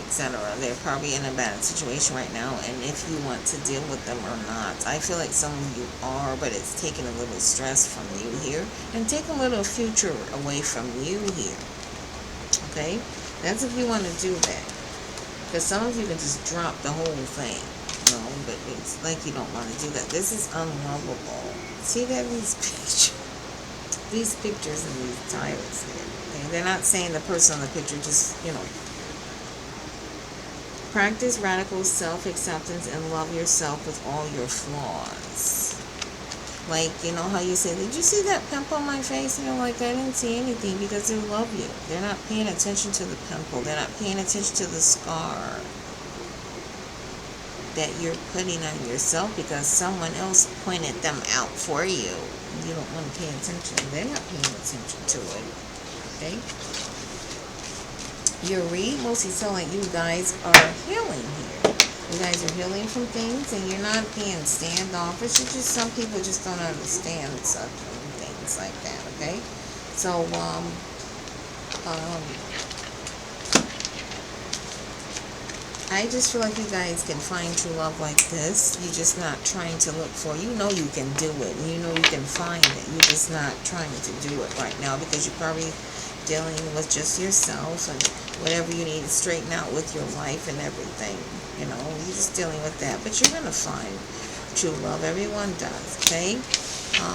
etc. They're probably in a bad situation right now, and if you want to deal with them or not, I feel like some of you are, but it's taking a little stress from you here, and take a little future away from you here. Okay, that's if you want to do that, because some of you can just drop the whole thing, but it's like you don't want to do that. This is unlovable. See that these pictures and these titles here. Okay? They're not saying the person on the picture, just, practice radical self-acceptance and love yourself with all your flaws. Like, how you say, did you see that pimple on my face? And you're like, I didn't see anything, because they love you. They're not paying attention to the pimple. They're not paying attention to the scar that you're putting on yourself because someone else pointed them out for you. You don't want to pay attention. They're not paying attention to it. Okay? Your read mostly telling you guys are healing here. You guys are healing from things, and you're not being standoffish. It's just some people just don't understand such things like that. Okay? So, I just feel like you guys can find true love like this. You're just not trying to look for it. You know you can do it, and you know you can find it. You're just not trying to do it right now because you're probably dealing with just yourself and whatever you need to straighten out with your life and everything. You're just dealing with that. But you're going to find true love. Everyone does, okay?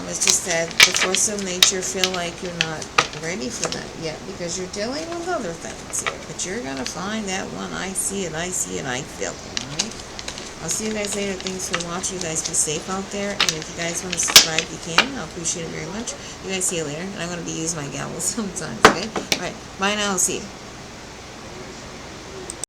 It's just that the force of nature feel like you're not ready for that yet because you're dealing with other things here. But you're going to find that one. I see it, I feel it, alright? I'll see you guys later. Thanks for watching. You guys be safe out there. And if you guys want to subscribe, you can. I'll appreciate it very much. You guys see you later. And I'm going to be using my gavel sometimes, okay? Alright, bye now. I'll see you.